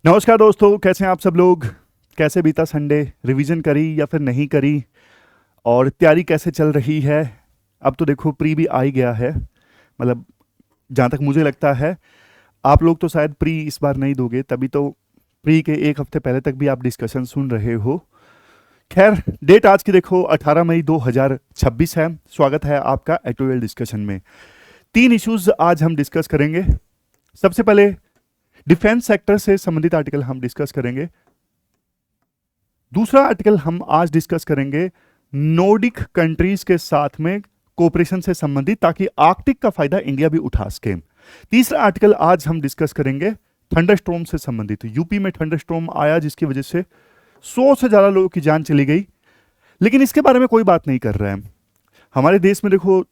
नमस्कार दोस्तों, कैसे हैं आप सब लोग। कैसे बीता संडे, रिवीजन करी या फिर नहीं करी, और तैयारी कैसे चल रही है। अब तो देखो प्री भी आ ही गया है। मतलब जहाँ तक मुझे लगता है, आप लोग तो शायद प्री इस बार नहीं दोगे, तभी तो प्री के एक हफ्ते पहले तक भी आप डिस्कशन सुन रहे हो। खैर, डेट आज की देखो 18 मई 2026 है। स्वागत है आपका एटोरियल डिस्कशन में। तीन इश्यूज आज हम डिस्कस करेंगे। सबसे पहले डिफेंस सेक्टर से संबंधित आर्टिकल हम डिस्कस करेंगे। दूसरा आर्टिकल हम आज डिस्कस करेंगे नॉर्डिक कंट्रीज के साथ में कोऑपरेशन से संबंधित, ताकि आर्कटिक का फायदा इंडिया भी उठा सके। तीसरा आर्टिकल आज हम डिस्कस करेंगे थंडरस्टॉर्म से संबंधित। यूपी में थंडरस्टॉर्म आया जिसकी वजह से 100 से ज्यादा लोगों की जान चली गई, लेकिन इसके बारे में कोई बात नहीं कर रहा है। हमारे देश में देखो,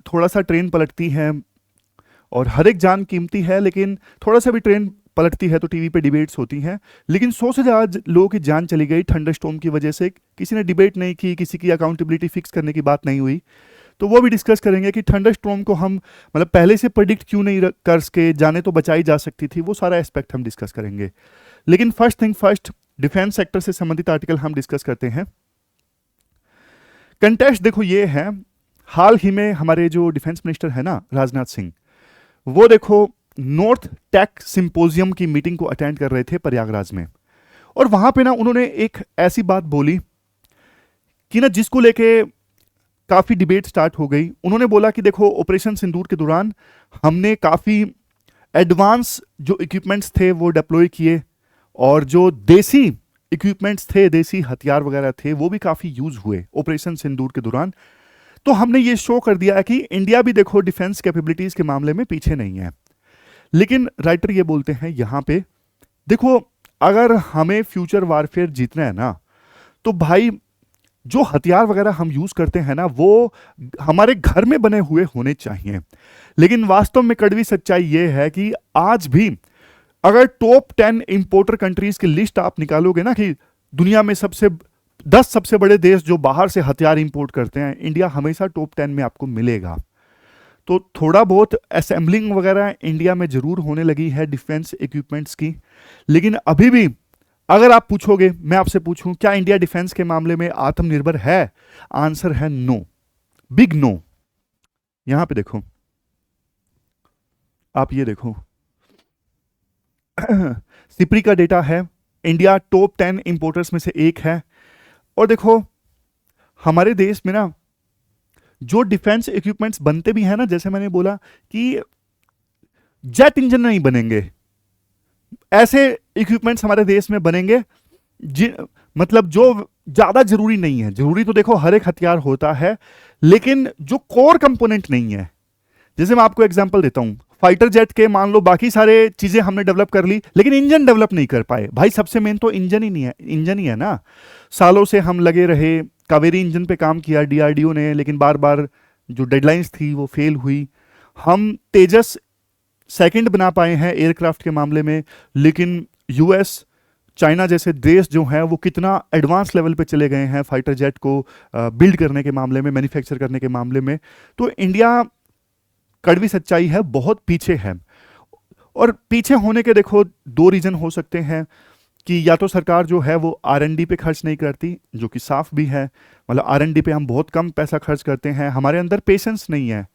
थोड़ा सा ट्रेन पलटती है और हर एक जान कीमती है, लेकिन थोड़ा सा भी ट्रेन पलटती है तो टीवी पे डिबेट्स होती हैं। लेकिन 100 से ज़्यादा लोगों की जान चली गई थंडरस्टॉर्म की वजह से। किसी ने डिबेट नहीं की, किसी की अकाउंटेबिलिटी फिक्स करने की बात नहीं हुई। तो वो भी डिस्कस करेंगे कि थंडरस्टॉर्म को हम मतलब पहले से प्रेडिक्ट क्यों नहीं कर सके, जाने तो बचाई जा सकती थी। वो सारा एस्पेक्ट हम डिस्कस करेंगे। लेकिन first thing first, defence sector से संबंधित आर्टिकल हम डिस्कस करते हैं। कंटेस्ट देखो ये है, हाल ही में हमारे जो डिफेंस मिनिस्टर है ना, राजनाथ सिंह, वो देखो नॉर्थ टेक सिंपोजियम की मीटिंग को अटेंड कर रहे थे प्रयागराज में। और वहां पे ना उन्होंने एक ऐसी बात बोली कि ना जिसको लेके काफी डिबेट स्टार्ट हो गई। उन्होंने बोला कि देखो, ऑपरेशन सिंदूर के दौरान हमने काफी एडवांस जो इक्विपमेंट्स थे वो डिप्लॉय किए, और जो देसी इक्विपमेंट्स थे, देसी हथियार वगैरह थे, वो भी काफी यूज हुए ऑपरेशन सिंदूर के दौरान। तो हमने ये शो कर दिया है कि इंडिया भी देखो डिफेंस कैपेबिलिटीज के मामले में पीछे नहीं है। लेकिन राइटर ये बोलते हैं यहां पे, देखो अगर हमें फ्यूचर वारफेयर जीतना है ना, तो भाई जो हथियार वगैरह हम यूज करते हैं ना, वो हमारे घर में बने हुए होने चाहिए। लेकिन वास्तव में कड़वी सच्चाई ये है कि आज भी अगर टॉप 10 इंपोर्टर कंट्रीज की लिस्ट आप निकालोगे ना, कि दुनिया में 10 सबसे बड़े देश जो बाहर से हथियार इंपोर्ट करते हैं, इंडिया हमेशा टॉप 10 में आपको मिलेगा। तो थोड़ा बहुत असेंबलिंग वगैरह इंडिया में जरूर होने लगी है डिफेंस इक्विपमेंट्स की। लेकिन अभी भी अगर आप पूछोगे, मैं आपसे पूछूं क्या इंडिया डिफेंस के मामले में आत्मनिर्भर है, आंसर है नो, बिग नो। यहां पे देखो, आप ये देखो सिप्री का डेटा है, इंडिया टॉप 10 इंपोर्टर्स में से एक है। और देखो हमारे देश में ना जो डिफेंस इक्विपमेंट्स बनते भी हैं ना, जैसे मैंने बोला कि जेट इंजन नहीं बनेंगे, ऐसे इक्विपमेंट्स हमारे देश में बनेंगे मतलब जो ज्यादा जरूरी नहीं है। जरूरी तो देखो हर एक हथियार होता है, लेकिन जो कोर कंपोनेंट नहीं है। जैसे मैं आपको एग्जांपल देता हूं, फाइटर जेट के मान लो बाकी सारे चीजें हमने डेवलप कर ली, लेकिन इंजन डेवलप नहीं कर पाए। भाई सबसे मेन तो इंजन ही नहीं है, इंजन ही है ना। सालों से हम लगे रहे, कावेरी इंजन पे काम किया डीआरडीओ ने, लेकिन बार बार जो डेडलाइंस थी वो फेल हुई। हम तेजस सेकंड बना पाए हैं एयरक्राफ्ट के मामले में, लेकिन यूएस, चाइना जैसे देश जो हैं वो कितना एडवांस लेवल पे चले गए हैं फाइटर जेट को बिल्ड करने के मामले में, मैन्युफैक्चर करने के मामले में। तो इंडिया, कड़वी सच्चाई है, बहुत पीछे है। और पीछे होने के देखो दो रीजन हो सकते हैं, कि या तो सरकार जो है वो आर&डी पे खर्च नहीं करती, जो कि साफ भी है। मतलब आर&डी पे हम बहुत कम पैसा खर्च करते हैं, हमारे अंदर पेशेंस नहीं है।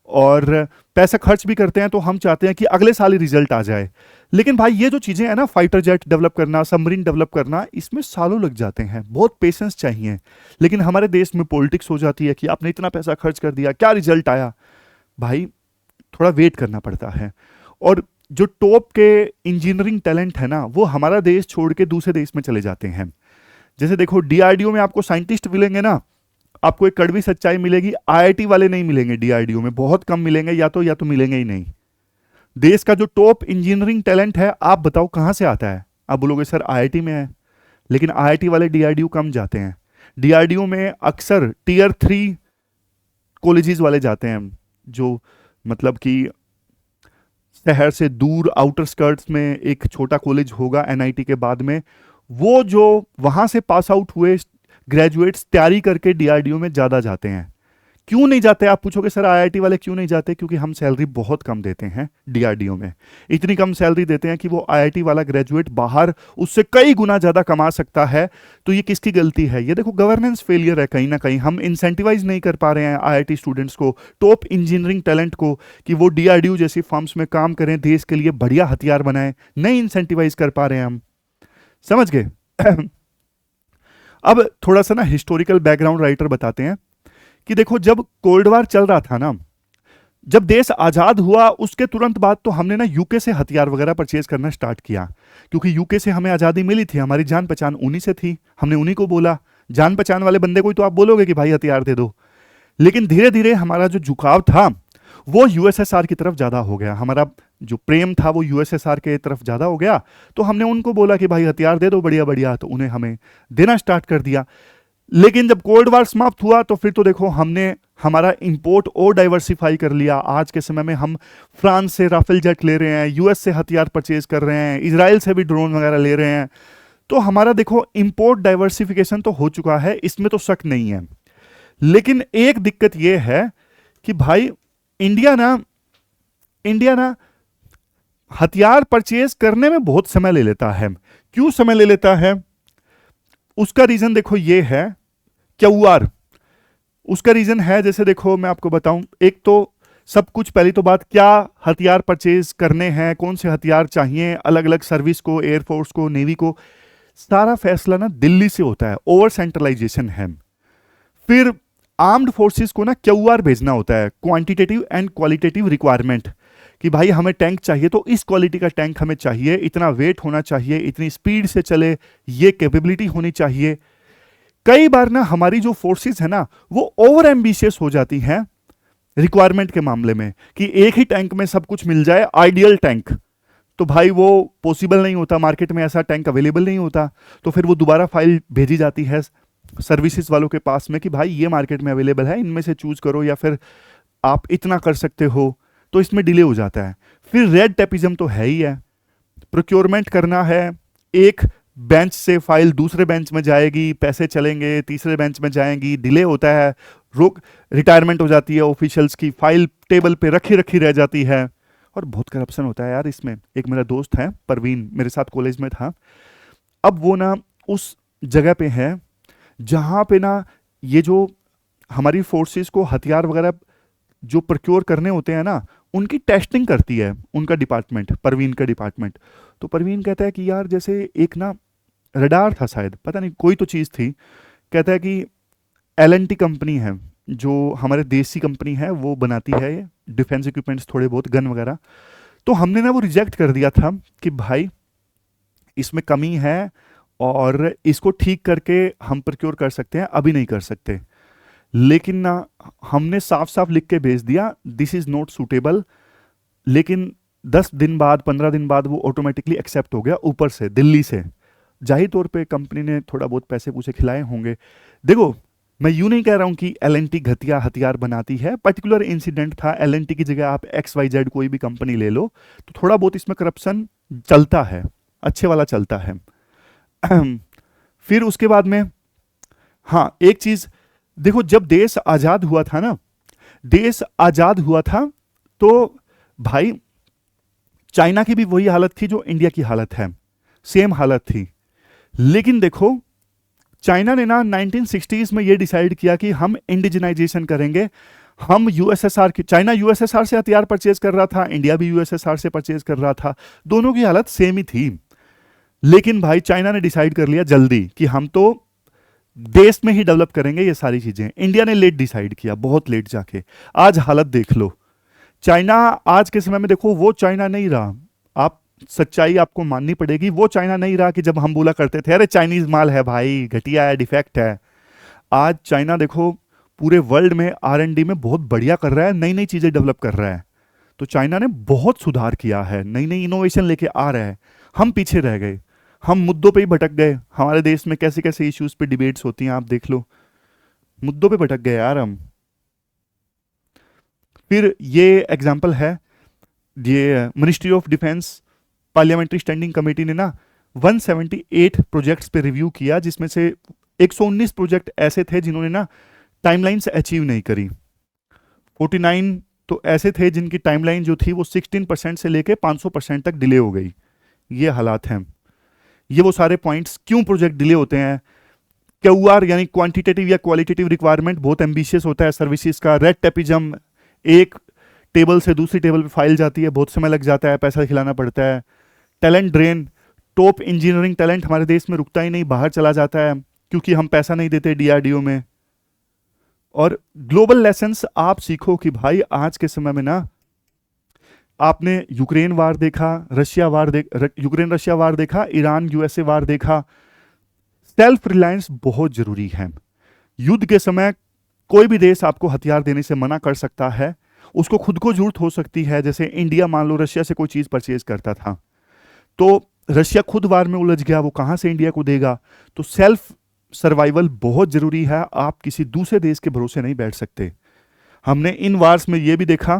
और पैसा खर्च भी करते हैं तो हम चाहते हैं कि अगले साल ही रिजल्ट आ जाए। लेकिन भाई ये जो चीज़ें हैं ना, फाइटर जेट डेवलप करना, सबमरीन डेवलप करना, इसमें सालों लग जाते हैं, बहुत पेशेंस चाहिए। लेकिन हमारे देश में पॉलिटिक्स हो जाती है कि आपने इतना पैसा खर्च कर दिया, क्या रिजल्ट आया। भाई थोड़ा वेट करना पड़ता है। और जो टॉप के इंजीनियरिंग टैलेंट है ना, वो हमारा देश छोड़ के दूसरे देश में चले जाते हैं। जैसे देखो डीआरडीओ में आपको साइंटिस्ट मिलेंगे ना, आपको एक कड़वी सच्चाई मिलेगी, आईआईटी वाले नहीं मिलेंगे डीआरडीओ में, बहुत कम मिलेंगे, या तो मिलेंगे ही नहीं। देश का जो टॉप इंजीनियरिंग टैलेंट है, आप बताओ कहां से आता है। आप बोलोगे सर आईआईटी में है, लेकिन आईआईटी वाले डीआरडीओ कम जाते हैं। डीआरडीओ में अक्सर टीयर 3 कॉलेजेस वाले जाते हैं, जो मतलब कि शहर से दूर आउटर स्कर्ट्स में एक छोटा कॉलेज होगा एनआईटी के बाद में, वो जो वहां से पास आउट हुए ग्रेजुएट्स तैयारी करके डीआरडीओ में ज़्यादा जाते हैं। क्यों नहीं जाते? आप पूछोगे सर आईआईटी वाले क्यों नहीं जाते? क्योंकि हम सैलरी बहुत कम देते हैं डीआरडीओ में। इतनी कम सैलरी देते हैं कि वो आईआईटी वाला ग्रेजुएट बाहर उससे कई गुना ज़्यादा कमा सकता है। तो ये किसकी गलती है? ये देखो गवर्नेंस फेलियर है कहीं ना कहीं। हम इंसेंटिवाइज नहीं कर पा रहे हैं आईआईटी स्टूडेंट्स को, टॉप इंजीनियरिंग टैलेंट को, कि वो डीआरडीओ जैसी फर्म्स में काम करें, देश के लिए बढ़िया हथियार बनाएं। नहीं इंसेंटिवाइज कर पा रहे हैं हम, समझ गए? अब थोड़ा सा ना हिस्टोरिकल बैकग्राउंड राइटर बताते हैं कि देखो जब कोल्ड वार चल रहा था ना, जब देश आजाद हुआ उसके तुरंत बाद तो हमने ना यूके से हथियार वगैरह परचेज करना स्टार्ट किया, क्योंकि यूके से हमें आजादी मिली थी, हमारी जान पहचान उन्हीं से थी, हमने उन्हीं को बोला। जान पहचान वाले बंदे को ही तो आप बोलोगे कि भाई हथियार दे दो। लेकिन धीरे धीरे हमारा जो झुकाव था वो यूएसएसआर की तरफ ज्यादा हो गया, हमारा जो प्रेम था वो यूएसएसआर के तरफ ज्यादा हो गया। तो हमने उनको बोला कि भाई हथियार दे दो बढ़िया बढ़िया, तो उन्हें हमें देना स्टार्ट कर दिया। लेकिन जब कोल्ड वार समाप्त हुआ तो फिर तो देखो हमने हमारा इंपोर्ट और डाइवर्सिफाई कर लिया। आज के समय में हम फ्रांस से राफेल जेट ले रहे हैं, यूएस से हथियार परचेज कर रहे हैं, इजराइल से भी ड्रोन वगैरह ले रहे हैं। तो हमारा देखो इंपोर्ट डाइवर्सिफिकेशन तो हो चुका है, इसमें तो शक नहीं है। लेकिन एक दिक्कत यह है कि भाई इंडिया ना हथियार परचेज करने में बहुत समय ले लेता है। क्यों समय ले लेता है? उसका रीजन देखो ये है, क्यूआर। उसका रीजन है, जैसे देखो मैं आपको बताऊं, एक तो सब कुछ, पहली तो बात, क्या हथियार परचेज करने हैं, कौन से हथियार चाहिए अलग अलग सर्विस को, एयरफोर्स को, नेवी को, सारा फैसला ना दिल्ली से होता है, ओवर सेंट्रलाइजेशन है। फिर आर्म्ड फोर्सेस को ना क्यूआर भेजना होता है, क्वांटिटेटिव एंड क्वालिटेटिव रिक्वायरमेंट, कि भाई हमें टैंक चाहिए तो इस क्वालिटी का टैंक हमें चाहिए, इतना वेट होना चाहिए, इतनी स्पीड से चले, ये कैपेबिलिटी होनी चाहिए। कई बार ना हमारी जो फोर्सेस है ना वो ओवर एम्बिशियस हो जाती हैं रिक्वायरमेंट के मामले में, कि एक ही टैंक में सब कुछ मिल जाए, आइडियल टैंक। तो भाई वो पॉसिबल नहीं होता, मार्केट में ऐसा टैंक अवेलेबल नहीं होता। तो फिर वो दोबारा फाइल भेजी जाती है सर्विसेज वालों के पास में कि भाई ये मार्केट में अवेलेबल है, इनमें से चूज करो, या फिर आप इतना कर सकते हो। तो इसमें डिले हो जाता है। फिर रेड टेपिज्म तो है ही है, प्रोक्योरमेंट करना है, एक बेंच से फाइल दूसरे बेंच में जाएगी, पैसे चलेंगे, तीसरे बेंच में जाएंगी, डिले होता है, रोक रिटायरमेंट हो जाती है ऑफिशियल्स की, फाइल टेबल पे रखी रखी रह जाती है। और बहुत करप्शन होता है यार इसमें। एक मेरा दोस्त है परवीन, मेरे साथ कॉलेज में था। अब वो ना उस जगह पे है जहाँ पे ना ये जो हमारी फोर्सेस को हथियार वगैरह जो प्रोक्योर करने होते हैं ना, उनकी टेस्टिंग करती है उनका डिपार्टमेंट, परवीन का डिपार्टमेंट। तो परवीन कहता है कि यार जैसे एक ना रडार था, शायद पता नहीं कोई तो चीज़ थी, कहता है कि एलएनटी कंपनी है जो हमारे देसी कंपनी है, वो बनाती है डिफेंस इक्विपमेंट्स थोड़े बहुत, गन वगैरह। तो हमने ना वो रिजेक्ट कर दिया था कि भाई इसमें कमी है और इसको ठीक करके हम प्रोक्योर कर सकते हैं, अभी नहीं कर सकते। लेकिन ना हमने साफ साफ लिख के भेज दिया दिस इज नॉट सूटेबल, लेकिन 10 दिन बाद 15 दिन बाद वो ऑटोमेटिकली एक्सेप्ट हो गया ऊपर से, दिल्ली से। जाहिर तौर पे कंपनी ने थोड़ा बहुत पैसे पूछे खिलाए होंगे। देखो मैं यूं नहीं कह रहा हूं कि एलएनटी घटिया हथियार बनाती है, पर्टिकुलर इंसिडेंट था, एलएनटी की जगह आप XYZ कोई भी कंपनी ले लो तो थोड़ा बहुत इसमें करप्शन चलता है, अच्छे वाला चलता है। फिर उसके बाद में हाँ एक चीज देखो, जब देश आजाद हुआ था ना, देश आजाद हुआ था तो भाई चाइना की भी वही हालत थी जो इंडिया की हालत है, सेम हालत थी। लेकिन देखो चाइना ने ना 1960s में ये डिसाइड किया कि हम इंडिजिनाइजेशन करेंगे। हम यूएसएसआर की, चाइना यूएसएसआर से हथियार परचेज कर रहा था, इंडिया भी यूएसएसआर से परचेज कर रहा था, दोनों की हालत सेम ही थी। लेकिन भाई चाइना ने डिसाइड कर लिया जल्दी कि हम तो देश में ही डेवलप करेंगे ये सारी चीजें। इंडिया ने लेट डिसाइड किया, बहुत लेट जाके। आज हालत देख लो, चाइना आज के समय में देखो वो चाइना नहीं रहा। आप सच्चाई आपको माननी पड़ेगी, वो चाइना नहीं रहा कि जब हम बोला करते थे अरे चाइनीज माल है भाई, घटिया है, डिफेक्ट है। आज चाइना देखो पूरे वर्ल्ड में R&D में बहुत बढ़िया कर रहा है, नई नई चीजें डेवलप कर रहा है। तो चाइना ने बहुत सुधार किया है, नई नई इनोवेशन लेके आ रहा है। हम पीछे रह गए, हम मुद्दों पे ही भटक गए। हमारे देश में कैसे कैसे इश्यूज पे डिबेट्स होती हैं, आप देख लो, मुद्दों पे भटक गए यार हम। फिर ये एग्जाम्पल है, ये ministry of defence parliamentary standing committee ने ना 178 प्रोजेक्ट्स पे रिव्यू किया, जिसमें से 119 प्रोजेक्ट ऐसे थे जिन्होंने ना टाइमलाइंस अचीव नहीं करी। 49 तो ऐसे थे जिनकी टाइमलाइन जो थी वो 16% से लेके 500% तक डिले हो गई। ये हालात हैं। ये वो सारे पॉइंट्स क्यों प्रोजेक्ट डिले होते हैं। क्यूआर यानी क्वांटिटेटिव या क्वालिटेटिव रिक्वायरमेंट बहुत एम्बिशियस होता है सर्विसेज का। रेड टेपिज्म, एक टेबल से दूसरी टेबल पे फाइल जाती है, बहुत समय लग जाता है, पैसा खिलाना पड़ता है। Talent drain, top engineering talent हमारे देश में रुकता ही नहीं, बाहर चला जाता है क्योंकि हम पैसा नहीं देते डीआरडीओ में। और ग्लोबल लेसन्स आप सीखो कि भाई आज के समय में ना, आपने यूक्रेन वार देखा, यूक्रेन रशिया वार देखा, ईरान यूएसए वार देखा। सेल्फ रिलायंस बहुत जरूरी है। युद्ध के समय कोई भी देश आपको हथियार देने से मना कर सकता है, उसको खुद को जरूरत हो सकती है। जैसे इंडिया मान लो रशिया से कोई चीज परचेज करता था, तो रशिया खुद वार में उलझ गया, वो कहां से इंडिया को देगा। तो सेल्फ सर्वाइवल बहुत जरूरी है, आप किसी दूसरे देश के भरोसे नहीं बैठ सकते। हमने इन वार्स में यह भी देखा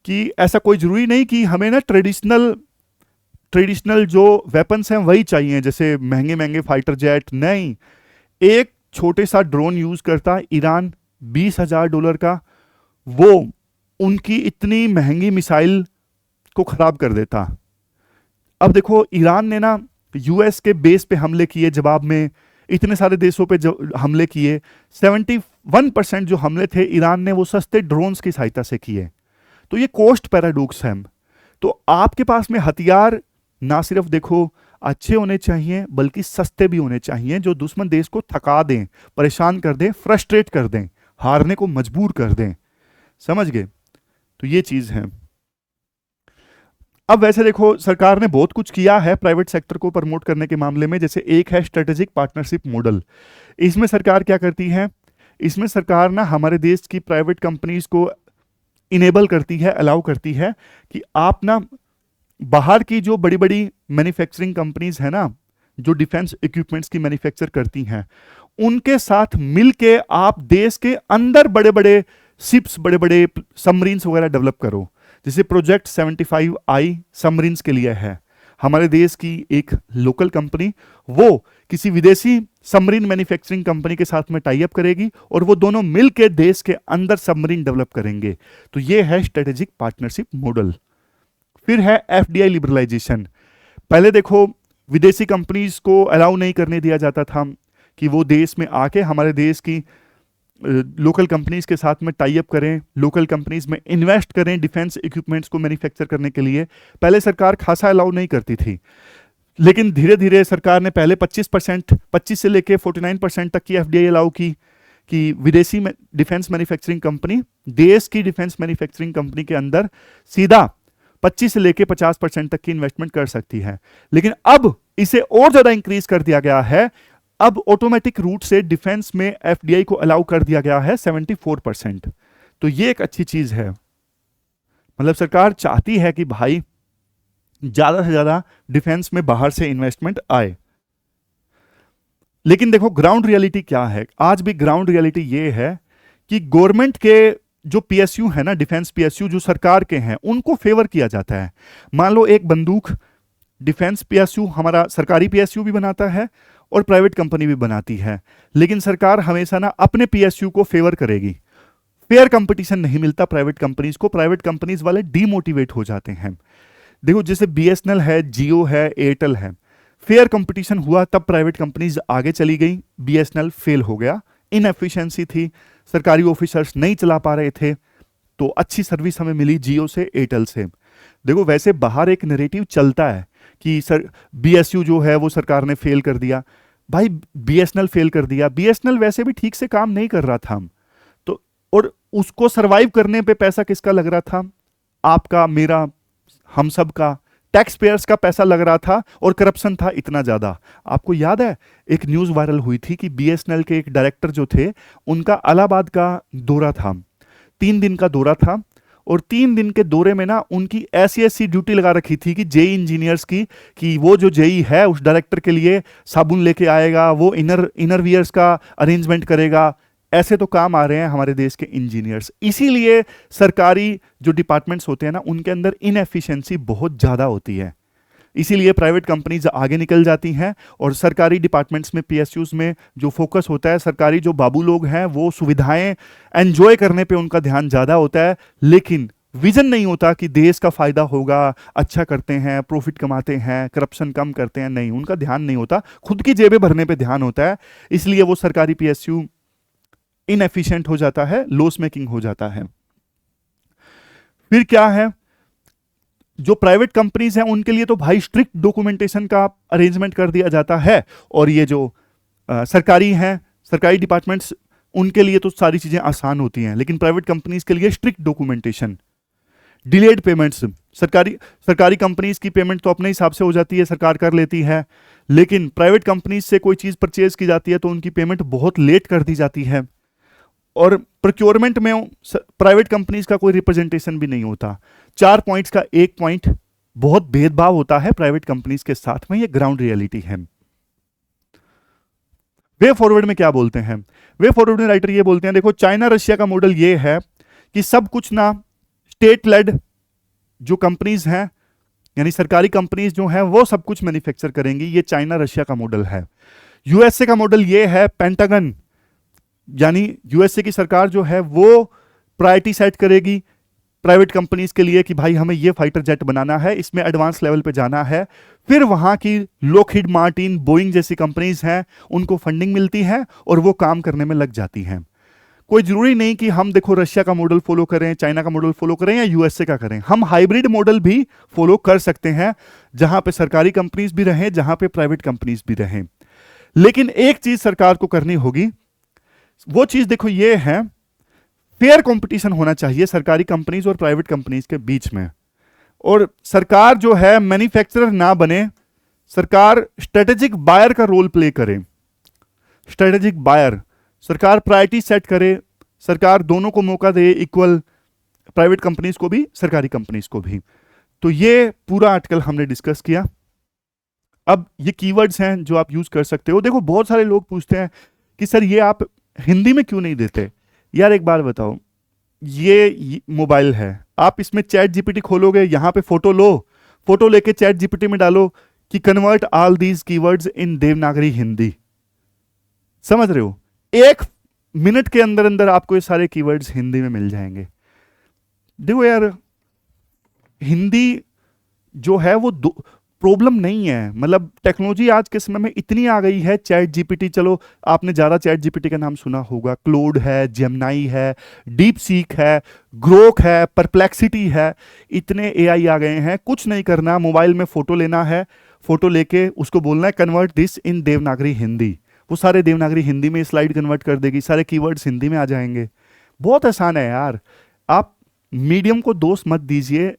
कि ऐसा कोई जरूरी नहीं कि हमें ना ट्रेडिशनल जो वेपन्स हैं वही चाहिए, जैसे महंगे महंगे फाइटर जेट नहीं। एक छोटे सा ड्रोन यूज करता ईरान, $20,000 का, वो उनकी इतनी महंगी मिसाइल को खराब कर देता। अब देखो ईरान ने ना यूएस के बेस पे हमले किए, जवाब में इतने सारे देशों पे जो हमले किए, 71% जो हमले थे ईरान ने वो सस्ते ड्रोन्स की सहायता से किए। तो ये कॉस्ट पैराडॉक्स है। तो आपके पास में हथियार ना सिर्फ देखो अच्छे होने चाहिए बल्कि सस्ते भी होने चाहिए, जो दुश्मन देश को थका दें, परेशान कर दें, फ्रस्ट्रेट कर दें, हारने को मजबूर कर दें। समझ गए। तो ये चीज है। अब वैसे देखो सरकार ने बहुत कुछ किया है प्राइवेट सेक्टर को प्रमोट करने के मामले में। जैसे एक है स्ट्रेटेजिक पार्टनरशिप मॉडल। इसमें सरकार क्या करती है, इसमें सरकार ना हमारे देश की प्राइवेट कंपनीज को इनेबल करती है, अलाउ करती है कि आप ना बाहर की जो बड़ी बड़ी मैन्युफैक्चरिंग कंपनीज है ना, जो डिफेंस इक्विपमेंट्स की मैन्युफैक्चर करती हैं, उनके साथ मिलके आप देश के अंदर बड़े बड़े शिप्स, बड़े बड़े सबमरीन्स वगैरह डेवलप करो। जैसे प्रोजेक्ट 75I सबमरीन्स के लिए है। हमारे देश की एक लोकल कंपनी वो किसी विदेशी सबमरीन मैन्युफैक्चरिंग कंपनी के साथ में टाई अप करेगी और वो दोनों मिलकर देश के अंदर सबमरीन डेवलप करेंगे। तो ये है स्ट्रेटेजिक पार्टनरशिप मॉडल। फिर है एफडीआई लिबरलाइजेशन। पहले देखो विदेशी कंपनीज को अलाउ नहीं करने दिया जाता था कि वो देश में आके हमारे देश की लोकल कंपनीज के साथ में टाई अप करें, लोकल कंपनीज में इन्वेस्ट करें डिफेंस इक्विपमेंट्स को मैन्युफैक्चर करने के लिए। पहले सरकार खासा अलाउ नहीं करती थी, लेकिन धीरे धीरे सरकार ने पहले 25 से लेके 49% तक की एफडीआई अलाउ की कि विदेशी डिफेंस मैन्युफैक्चरिंग कंपनी देश की डिफेंस मैन्युफैक्चरिंग कंपनी के अंदर सीधा 25 से लेके 50% तक की इन्वेस्टमेंट कर सकती है। लेकिन अब इसे और ज्यादा इंक्रीज कर दिया गया है। अब ऑटोमेटिक रूट से डिफेंस में एफडीआई को अलाउ कर दिया गया है 74%। तो ये एक अच्छी चीज है। मतलब सरकार चाहती है कि भाई ज्यादा से ज्यादा डिफेंस में बाहर से इन्वेस्टमेंट आए। लेकिन देखो ग्राउंड रियलिटी क्या है, आज भी ग्राउंड रियलिटी ये है कि गवर्नमेंट के जो पीएसयू है ना, डिफेंस पीएसयू जो सरकार के हैं, उनको फेवर किया जाता है। मान लो एक बंदूक डिफेंस पीएसयू हमारा सरकारी पीएसयू भी बनाता है और प्राइवेट कंपनी भी बनाती है, लेकिन सरकार हमेशा ना अपने पीएसयू को फेवर करेगी। फेयर कंपटीशन नहीं मिलता प्राइवेट कंपनीज को, प्राइवेट कंपनीज वाले डीमोटिवेट हो जाते हैं। देखो जैसे बीएसएनएल है, जियो है, एयरटेल है, फेयर कंपटीशन हुआ तब प्राइवेट कंपनीज आगे चली गई, बीएसएनएल फेल हो गया, इनएफिशिएंसी थी, सरकारी ऑफिसर्स नहीं चला पा रहे थे, तो अच्छी सर्विस हमें मिली जियो से, एयरटेल से। देखो वैसे बाहर एक नैरेटिव चलता है कि सर बीएसयू जो है वो सरकार ने फेल कर दिया। भाई बीएसएनएल फेल कर दिया, बीएसएनएल वैसे भी ठीक से काम नहीं कर रहा था, तो और उसको सरवाइव करने पे पैसा किसका लग रहा था, आपका, मेरा, हम सब का, टैक्स पेयर्स का पैसा लग रहा था, और करप्शन था इतना ज्यादा। आपको याद है एक न्यूज वायरल हुई थी कि बीएसएनएल के एक डायरेक्टर जो थे उनका इलाहाबाद का दौरा था, 3 दिन का दौरा था, और 3 दिन के दौरे में ना उनकी ऐसी ड्यूटी लगा रखी थी कि जेई इंजीनियर्स की, कि वो जो जेई है उस डायरेक्टर के लिए साबुन लेके आएगा, वो इनर वियर्स का अरेंजमेंट करेगा। ऐसे तो काम आ रहे हैं हमारे देश के इंजीनियर्स। इसीलिए सरकारी जो डिपार्टमेंट्स होते हैं ना उनके अंदर इनएफिशिएंसी बहुत ज्यादा होती है। इसीलिए प्राइवेट कंपनीज आगे निकल जाती हैं और सरकारी डिपार्टमेंट्स में, पीएसयूज में जो फोकस होता है, सरकारी जो बाबू लोग हैं वो सुविधाएं एंजॉय करने पे उनका ध्यान ज़्यादा होता है, लेकिन विजन नहीं होता कि देश का फायदा होगा, अच्छा करते हैं, प्रॉफिट कमाते हैं, करप्शन कम करते हैं, नहीं, उनका ध्यान नहीं होता, खुद की जेबें भरने पे ध्यान होता है। इसलिए वो सरकारी पीएसयू इनएफिशिएंट हो जाता है, लॉस मेकिंग हो जाता है। फिर क्या है, जो प्राइवेट कंपनीज हैं उनके लिए तो भाई स्ट्रिक्ट डॉक्यूमेंटेशन का अरेंजमेंट कर दिया जाता है, और ये जो सरकारी हैं, सरकारी डिपार्टमेंट्स, उनके लिए तो सारी चीजें आसान होती हैं, लेकिन प्राइवेट कंपनीज के लिए स्ट्रिक्ट डॉक्यूमेंटेशन, डिलेड पेमेंट्स, सरकारी कंपनीज की पेमेंट तो अपने हिसाब से हो जाती है, सरकार कर लेती है, लेकिन प्राइवेट कंपनीज से कोई चीज परचेज की जाती है तो उनकी पेमेंट बहुत लेट कर दी जाती है, और प्रोक्योरमेंट में प्राइवेट कंपनीज का कोई रिप्रेजेंटेशन भी नहीं होता। 4 पॉइंट्स का एक पॉइंट, बहुत भेदभाव होता है प्राइवेट कंपनीज के साथ में, ये ग्राउंड रियलिटी है। वे फॉरवर्ड में क्या बोलते हैं, वे फॉरवर्ड में राइटर ये बोलते हैं, देखो चाइना रशिया का मॉडल ये है कि सब कुछ ना स्टेट लेड जो कंपनीज हैं, यानी सरकारी कंपनीज जो हैं वो सब कुछ मैन्युफैक्चर करेंगी, ये चाइना रशिया का मॉडल है। यूएसए का मॉडल ये है पेंटागन, यानी यूएसए की सरकार जो है वो प्रायोरिटी सेट करेगी प्राइवेट कंपनीज के लिए कि भाई हमें ये फाइटर जेट बनाना है, इसमें एडवांस लेवल पे जाना है। फिर वहां की लॉकहीड मार्टिन, बोइंग जैसी कंपनीज हैं, उनको फंडिंग मिलती है और वो काम करने में लग जाती हैं। कोई जरूरी नहीं कि हम देखो रशिया का मॉडल फॉलो करें, चाइना का मॉडल फॉलो करें या यूएसए का करें, हम हाइब्रिड मॉडल भी फॉलो कर सकते हैं, जहां पे सरकारी कंपनीज भी रहें, जहां पे प्राइवेट कंपनीज भी रहें। लेकिन एक चीज सरकार को करनी होगी, वो चीज देखो ये है, फेयर कंपटीशन होना चाहिए सरकारी कंपनीज और प्राइवेट कंपनीज के बीच में, और सरकार जो है मैन्युफैक्चरर ना बने, सरकार स्ट्रेटेजिक बायर का रोल प्ले करे। स्ट्रेटेजिक बायर, सरकार प्रायोरिटी सेट करे, सरकार दोनों को मौका दे इक्वल, प्राइवेट कंपनीज को भी, सरकारी कंपनीज को भी। तो ये पूरा आर्टिकल हमने डिस्कस किया। अब ये कीवर्ड्स हैं जो आप यूज कर सकते हो। देखो बहुत सारे लोग पूछते हैं कि सर ये आप हिंदी में क्यों नहीं देते। यार एक बार बताओ, ये मोबाइल है, आप इसमें चैट जीपीटी खोलोगे, यहां पे फोटो लो, फोटो लेके चैट जीपीटी में डालो कि convert all these keywords in Devanagari Hindi, समझ रहे हो, 1 मिनट के अंदर अंदर आपको ये सारे कीवर्ड्स हिंदी में मिल जाएंगे। देखो यार, हिंदी जो है वो प्रॉब्लम नहीं है, मतलब टेक्नोलॉजी आज के समय में इतनी आ गई है। चैट जीपीटी, चलो आपने ज़्यादा चैट जीपीटी का नाम सुना होगा, क्लोड है, जेमिनाई है, डीप सीक है, ग्रोक है, परप्लेक्सिटी है, इतने एआई आ गए हैं। कुछ नहीं करना, मोबाइल में फोटो लेना है, फोटो लेके उसको बोलना है convert this in Devanagari Hindi, वो सारे देवनागरी हिंदी में स्लाइड कन्वर्ट कर देगी, सारे कीवर्ड्स हिंदी में आ जाएंगे। बहुत आसान है यार, आप मीडियम को दोष मत दीजिए,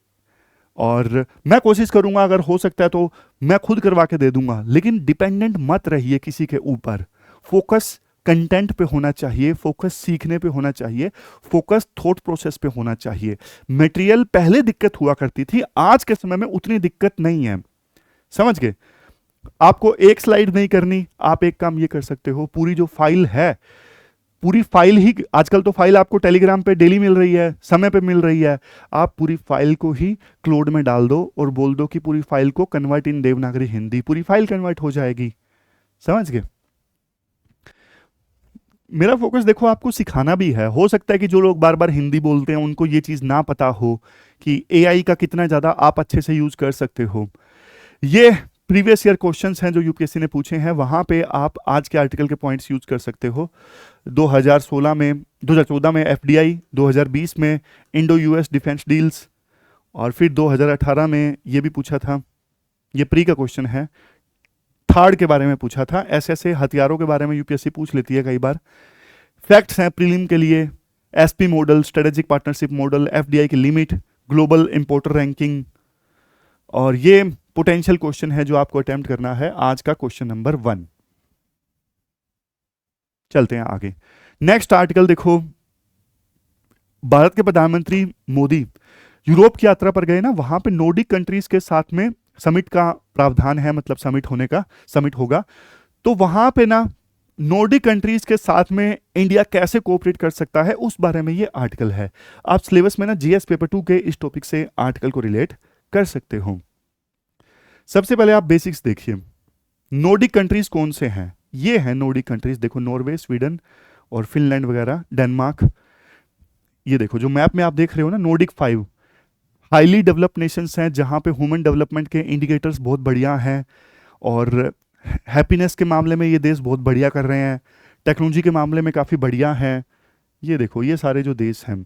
और मैं कोशिश करूंगा अगर हो सकता है तो मैं खुद करवा के दे दूंगा, लेकिन डिपेंडेंट मत रहिए किसी के ऊपर। फोकस कंटेंट पे होना चाहिए, फोकस सीखने पे होना चाहिए, फोकस थॉट प्रोसेस पे होना चाहिए। मटेरियल पहले दिक्कत हुआ करती थी, आज के समय में उतनी दिक्कत नहीं है, समझ गए। आपको एक स्लाइड नहीं करनी, आप एक काम ये कर सकते हो, पूरी जो फाइल है, पूरी फाइल ही, आजकल तो फाइल आपको टेलीग्राम पे डेली मिल रही है, समय पे मिल रही है, आप पूरी फाइल को ही क्लोड में डाल दो और बोल दो कि पूरी फाइल को कन्वर्ट इन देवनागरी हिंदी, पूरी फाइल कन्वर्ट हो जाएगी, समझ गए। मेरा फोकस देखो आपको सिखाना भी है। हो सकता है कि जो लोग बार बार हिंदी बोलते हैं उनको ये चीज ना पता हो कि एआई का कितना ज्यादा आप अच्छे से यूज कर सकते हो। ये प्रीवियस ईयर क्वेश्चंस हैं जो यूपीएससी ने पूछे हैं, वहां पे आप आज के आर्टिकल के पॉइंट्स यूज कर सकते हो। 2014 में एफडीआई, 2020 में इंडो यूएस डिफेंस डील्स, और फिर 2018 में ये भी पूछा था, ये प्री का क्वेश्चन है, थर्ड के बारे में पूछा था। ऐसे हथियारों के बारे में यूपीएससी पूछ लेती है कई बार। फैक्ट्स हैं प्रीलिम के लिए, SP model, strategic partnership model, FDI की लिमिट, ग्लोबल इंपोर्टर रैंकिंग, और ये पोटेंशियल क्वेश्चन है जो आपको अटेम्प्ट करना है, आज का क्वेश्चन नंबर 1। चलते हैं आगे। नेक्स्ट आर्टिकल देखो, भारत के प्रधानमंत्री मोदी यूरोप की यात्रा पर गए ना, वहां पे नॉर्डिक कंट्रीज के साथ में समिट का प्रावधान है, मतलब समिट होने का, समिट होगा, तो वहां पे ना नॉर्डिक कंट्रीज के साथ में इंडिया कैसे कोऑपरेट कर सकता है उस बारे में ये आर्टिकल है। आप सिलेबस में ना जीएस पेपर 2 के इस टॉपिक से आर्टिकल को रिलेट कर सकते हो। सबसे पहले आप बेसिक्स देखिए, नॉर्डिक कंट्रीज कौन से हैं? ये हैं नॉर्डिक कंट्रीज, देखो नॉर्वे, स्वीडन और फिनलैंड वगैरह, डेनमार्क। ये देखो जो मैप में आप देख रहे हो ना, नॉर्डिक 5 हाईली डेवलप्ड नेशंस हैं जहां पे ह्यूमन डेवलपमेंट के इंडिकेटर्स बहुत बढ़िया हैं, और हैप्पीनेस के मामले में ये देश बहुत बढ़िया कर रहे हैं, टेक्नोलॉजी के मामले में काफ़ी बढ़िया हैं। ये देखो ये सारे जो देश हैं,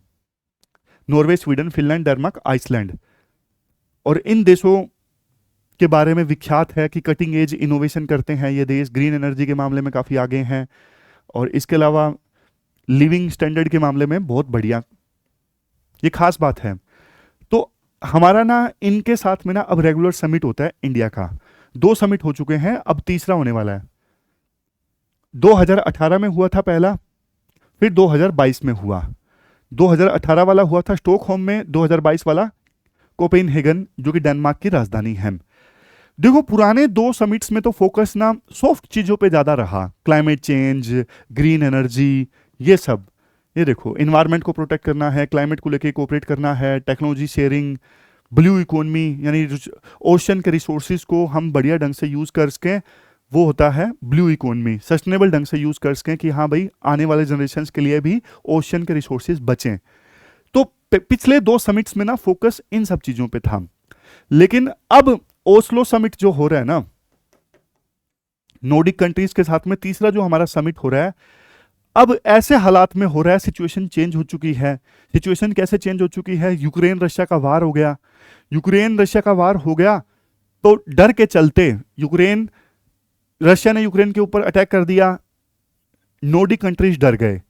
Norway, Sweden, Finland, Denmark, Iceland, और इन देशों के बारे में विख्यात है कि कटिंग एज इनोवेशन करते हैं ये देश, ग्रीन एनर्जी के मामले में काफ़ी आगे हैं, और इसके अलावा लिविंग स्टैंडर्ड के मामले में बहुत बढ़िया। ये खास बात है। तो हमारा ना इनके साथ में ना अब रेगुलर समिट होता है इंडिया का। 2 समिट हो चुके हैं, अब तीसरा होने वाला है। 2018 में हुआ था पहला, फिर 2022 में हुआ। 2018 वाला हुआ था स्टॉकहोम में, 2022 वाला कोपेनहेगन जो कि डेनमार्क की राजधानी है। देखो पुराने 2 समिट्स में तो फोकस ना सॉफ्ट चीजों पे ज्यादा रहा, क्लाइमेट चेंज, ग्रीन एनर्जी, ये सब। ये देखो इन्वायरमेंट को प्रोटेक्ट करना है, क्लाइमेट को लेके कोऑपरेट करना है, टेक्नोलॉजी शेयरिंग, ब्लू इकोनॉमी, यानी ओशन के रिसोर्सेज को हम बढ़िया ढंग से यूज कर सकें, वो होता है ब्लू इकोनॉमी। सस्टेनेबल ढंग से यूज कर सकें कि हाँ भाई आने वाले जनरेशन के लिए भी ओशन के रिसोर्सेज बचें। तो पिछले 2 समिट्स में ना फोकस इन सब चीजों पे था। लेकिन अब ओस्लो समिट जो हो रहा है ना, नॉर्डिक कंट्रीज के साथ में तीसरा जो हमारा समिट हो रहा है, अब ऐसे हालात में हो रहा है, सिचुएशन चेंज हो चुकी है। सिचुएशन कैसे चेंज हो चुकी है? यूक्रेन रशिया का वार हो गया। यूक्रेन रशिया का वार हो गया तो डर के चलते रशिया ने यूक्रेन के ऊपर अटैक कर दिया, नॉर्डिक कंट्रीज डर गए।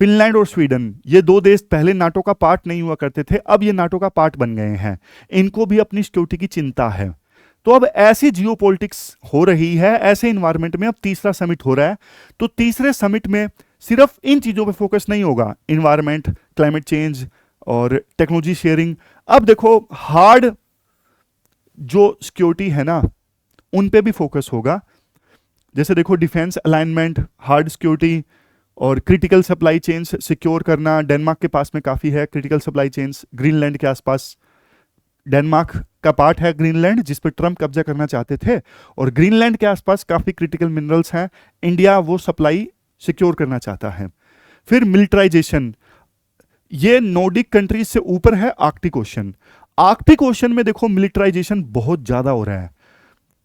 फिनलैंड और स्वीडन, ये 2 देश पहले नाटो का पार्ट नहीं हुआ करते थे, अब ये नाटो का पार्ट बन गए हैं। इनको भी अपनी सिक्योरिटी की चिंता है। तो अब ऐसी जियोपॉलिटिक्स हो रही है, ऐसे इन्वायरमेंट में अब तीसरा समिट हो रहा है। तो तीसरे समिट में सिर्फ इन चीजों पे फोकस नहीं होगा, इन्वायरमेंट, क्लाइमेट चेंज और टेक्नोलॉजी शेयरिंग। अब देखो हार्ड जो सिक्योरिटी है ना, उन पे भी फोकस होगा। जैसे देखो डिफेंस अलाइनमेंट, हार्ड सिक्योरिटी और क्रिटिकल सप्लाई चेन्स सिक्योर करना। डेनमार्क के पास में काफ़ी है क्रिटिकल सप्लाई चेन्स, ग्रीनलैंड के आसपास। डेनमार्क का पार्ट है ग्रीनलैंड जिस पर ट्रम्प कब्जा करना चाहते थे, और ग्रीनलैंड के आसपास काफ़ी क्रिटिकल मिनरल्स हैं, इंडिया वो सप्लाई सिक्योर करना चाहता है। फिर मिलिटराइजेशन, ये नॉर्डिक कंट्रीज से ऊपर है आर्कटिक ओशन। आर्कटिक ओशन में देखो मिलिटराइजेशन बहुत ज़्यादा हो रहा है।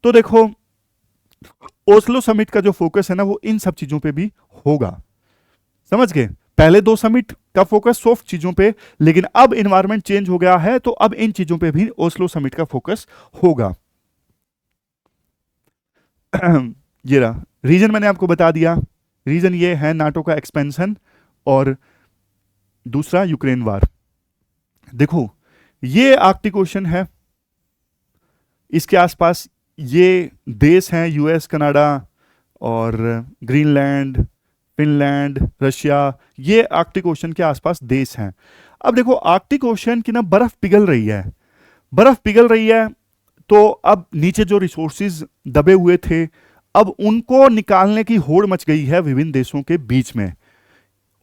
तो देखो ओस्लो समिट का जो फोकस है ना, वो इन सब चीज़ों पे भी होगा। समझ गए? पहले 2 समिट का फोकस सॉफ्ट चीजों पे, लेकिन अब इन्वायरमेंट चेंज हो गया है तो अब इन चीजों पे भी ओस्लो समिट का फोकस होगा। ये रहा रीजन, मैंने आपको बता दिया। रीजन ये है नाटो का एक्सपेंशन और दूसरा यूक्रेन वार। देखो ये आर्कटिक ओशन है, इसके आसपास ये देश हैं यूएस, कनाडा और ग्रीनलैंड, फिनलैंड, रशिया, ये आर्कटिक ओशन के आसपास देश हैं। अब देखो आर्कटिक ओशन की ना बर्फ पिघल रही है, बर्फ पिघल रही है, तो अब नीचे जो रिसोर्सेज दबे हुए थे, अब उनको निकालने की होड़ मच गई है विभिन्न देशों के बीच में,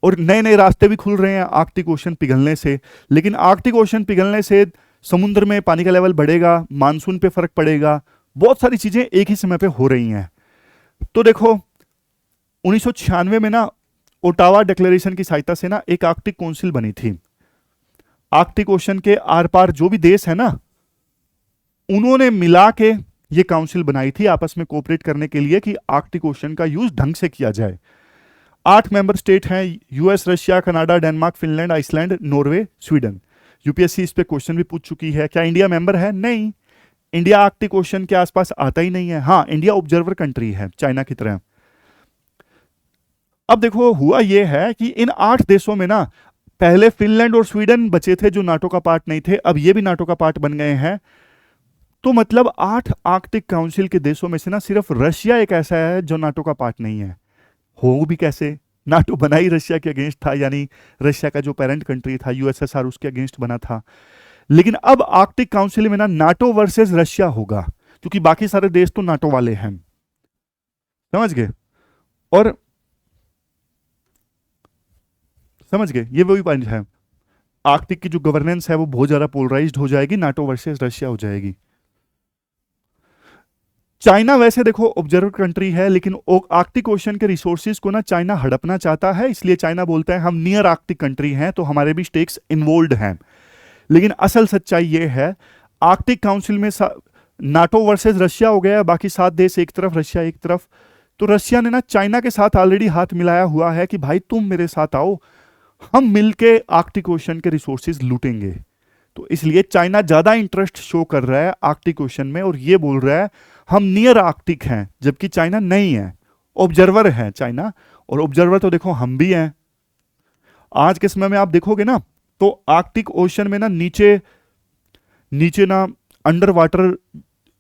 और नए नए रास्ते भी खुल रहे हैं आर्कटिक ओशन पिघलने से। लेकिन आर्कटिक ओशन पिघलने से समुद्र में पानी का लेवल बढ़ेगा, मानसून पे फर्क पड़ेगा, बहुत सारी चीजें एक ही समय पे हो रही हैं। तो देखो 1996 में ना ओटावा डिक्लेरेशन की सहायता से ना एक आर्कटिक काउंसिल बनी थी। आर्कटिक ओशन के आर पार जो भी देश है ना, उन्होंने मिला के ये काउंसिल बनाई थी आपस में कोऑपरेट करने के लिए कि आर्कटिक ओशन का यूज ढंग से किया जाए। 8 मेंबर स्टेट हैं, US, Russia, Canada, Denmark, Finland, Iceland, Norway, Sweden. UPSC इस पे क्वेश्चन भी पूछ चुकी है। क्या इंडिया मेंबर है? नहीं, इंडिया आर्कटिक ओशन के आसपास आता ही नहीं है। हाँ, इंडिया ऑब्जर्वर कंट्री है चाइना की तरह। अब देखो हुआ यह है कि इन 8 देशों में ना पहले फिनलैंड और स्वीडन बचे थे जो नाटो का पार्ट नहीं थे, अब ये भी नाटो का पार्ट बन गए हैं। तो मतलब 8 आर्कटिक काउंसिल के देशों में से ना सिर्फ रशिया एक ऐसा है जो नाटो का पार्ट नहीं है। हो भी कैसे? नाटो बना ही रशिया के अगेंस्ट था, यानी रशिया का जो पेरेंट कंट्री था यूएसएसआर, उसके अगेंस्ट बना था। लेकिन अब आर्कटिक काउंसिल में ना नाटो वर्सेस रशिया होगा, क्योंकि बाकी सारे देश तो नाटो वाले हैं। समझ गए? और समझ गए, ये वही पॉइंट है। आर्कटिक की जो गवर्नेंस है वो बहुत ज्यादा पोलराइज्ड हो जाएगी, नाटो वर्सेस रशिया हो जाएगी। चाइना वैसे देखो ऑब्जर्वर कंट्री है, लेकिन आर्कटिक ओशन के रिसोर्सेज को ना चाइना हड़पना चाहता है, इसलिए चाइना बोलता है हम नियर आर्कटिक कंट्री हैं तो हमारे भी स्टेक्स इन्वॉल्व हैं। लेकिन असल सच्चाई ये है, आर्कटिक काउंसिल में नाटो वर्सेस रशिया हो गया, बाकी 7 देश एक तरफ, रशिया एक तरफ। तो रशिया ने ना चाइना के साथ ऑलरेडी हाथ मिलाया हुआ है कि भाई तुम मेरे साथ आओ, हम मिलके आर्कटिक ओशन के रिसोर्सेज लूटेंगे। तो इसलिए चाइना ज्यादा इंटरेस्ट शो कर रहा है आर्कटिक ओशन में, और ये बोल रहा है हम नियर आर्कटिक हैं, जबकि चाइना नहीं है, ऑब्जर्वर है चाइना। और ऑब्जर्वर तो देखो हम भी हैं। आज के समय में आप देखोगे ना, तो आर्कटिक ओशन में ना नीचे नीचे ना अंडर वाटर,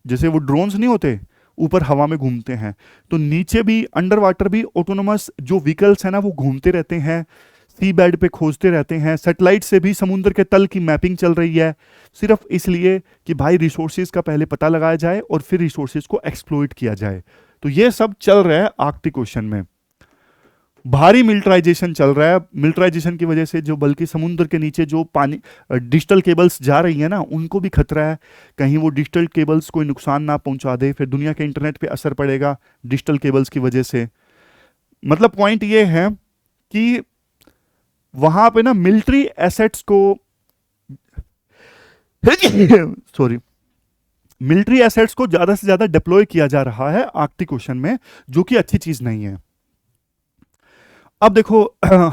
जैसे वो ड्रोन्स नहीं होते ऊपर हवा में घूमते हैं, तो नीचे भी अंडर वाटर भी ऑटोनोमस जो व्हीकल्स हैं ना वो घूमते रहते हैं, सी बेड पे खोजते रहते हैं। सैटेलाइट से भी समुद्र के तल की मैपिंग चल रही है, सिर्फ इसलिए कि भाई रिसोर्सेज का पहले पता लगाया जाए और फिर रिसोर्सेज को एक्सप्लॉइट किया जाए। तो ये सब चल रहा है आर्कटिक ओशन में। भारी मिलिटराइजेशन चल रहा है। मिलिटराइजेशन की वजह से जो बल्कि समुद्र के नीचे जो पानी डिजिटल केबल्स जा रही है ना, उनको भी खतरा है, कहीं वो डिजिटल केबल्स कोई नुकसान ना पहुंचा दे, फिर दुनिया के इंटरनेट पे असर पड़ेगा डिजिटल केबल्स की वजह से। मतलब पॉइंट ये है कि वहां पे ना मिलिट्री एसेट्स को सॉरी, मिलिट्री एसेट्स को ज्यादा से ज्यादा डिप्लॉय किया जा रहा है आर्कटिक ओशन में, जो कि अच्छी चीज नहीं है। अब देखो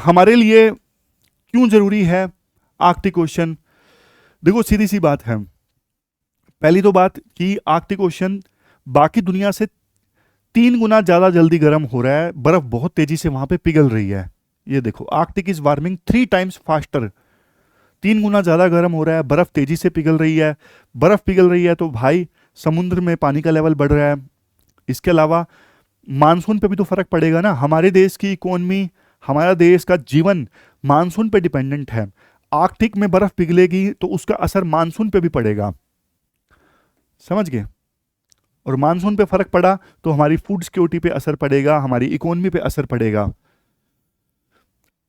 हमारे लिए क्यों जरूरी है आर्कटिक ओशन। देखो सीधी सी बात है, पहली तो बात कि आर्कटिक ओशन बाकी दुनिया से 3 गुना ज्यादा जल्दी गर्म हो रहा है, बर्फ बहुत तेजी से वहां पे पिघल रही है। ये देखो, Arctic is warming 3 times faster, 3 गुना ज्यादा गर्म हो रहा है, बर्फ तेजी से पिघल रही है। बर्फ पिघल रही है तो भाई समुद्र में पानी का लेवल बढ़ रहा है। इसके अलावा मानसून पे भी तो फर्क पड़ेगा ना। हमारे देश की इकोनॉमी, हमारा देश का जीवन मानसून पे डिपेंडेंट है। आर्कटिक में बर्फ पिघलेगी तो उसका असर मानसून पे भी पड़ेगा, समझ गए। और मानसून पे फर्क पड़ा तो हमारी फूड सिक्योरिटी पे असर पड़ेगा, हमारी इकोनॉमी पे असर पड़ेगा।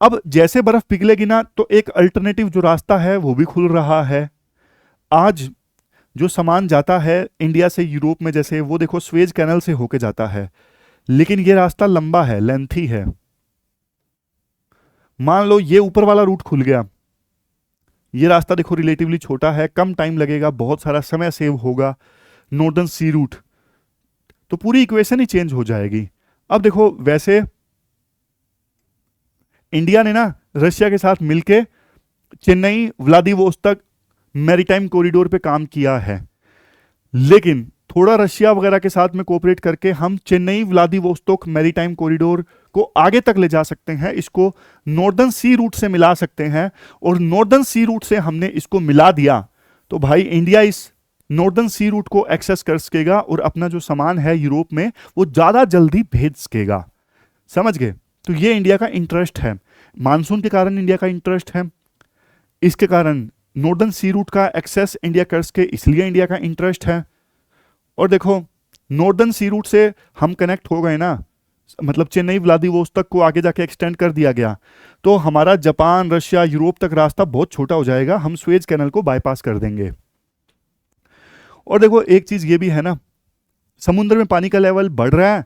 अब जैसे बर्फ पिघलेगी ना, तो एक अल्टरनेटिव जो रास्ता है वो भी खुल रहा है। आज जो सामान जाता है इंडिया से यूरोप में, जैसे वो देखो स्वेज कैनल से होके जाता है, लेकिन ये रास्ता लंबा है, लेंथी है। मान लो ये ऊपर वाला रूट खुल गया, ये रास्ता देखो रिलेटिवली छोटा है, कम टाइम लगेगा, बहुत सारा समय सेव होगा, नॉर्दर्न सी रूट, तो पूरी इक्वेशन ही चेंज हो जाएगी। अब देखो वैसे इंडिया ने ना रशिया के साथ मिलके चेन्नई व्लादिवोस्तोक मैरीटाइम कॉरिडोर पे काम किया है, लेकिन थोड़ा रशिया वगैरह के साथ में कोऑपरेट करके हम चेन्नई व्लादिवोस्तोक मैरीटाइम कॉरिडोर को आगे तक ले जा सकते हैं, इसको नॉर्दर्न सी रूट से मिला सकते हैं। और नॉर्दर्न सी रूट से हमने इसको मिला दिया तो भाई इंडिया इस नॉर्दर्न सी रूट को एक्सेस कर सकेगा और अपना जो सामान है यूरोप में वो ज्यादा जल्दी भेज सकेगा, समझ गए। तो ये इंडिया का इंटरेस्ट है, मानसून के कारण इंडिया का इंटरेस्ट है, इसके कारण नॉर्दर्न सी रूट का एक्सेस इंडिया कर सके इसलिए इंडिया का इंटरेस्ट है। और देखो नॉर्दर्न सी रूट से हम कनेक्ट हो गए ना, मतलब चेन्नई व्लादिवोस्तोक को आगे जाके एक्सटेंड कर दिया गया, तो हमारा जापान, रशिया, यूरोप तक रास्ता बहुत छोटा हो जाएगा, हम स्वेज कैनल को बाईपास कर देंगे। और देखो एक चीज ये भी है ना, समुद्र में पानी का लेवल बढ़ रहा है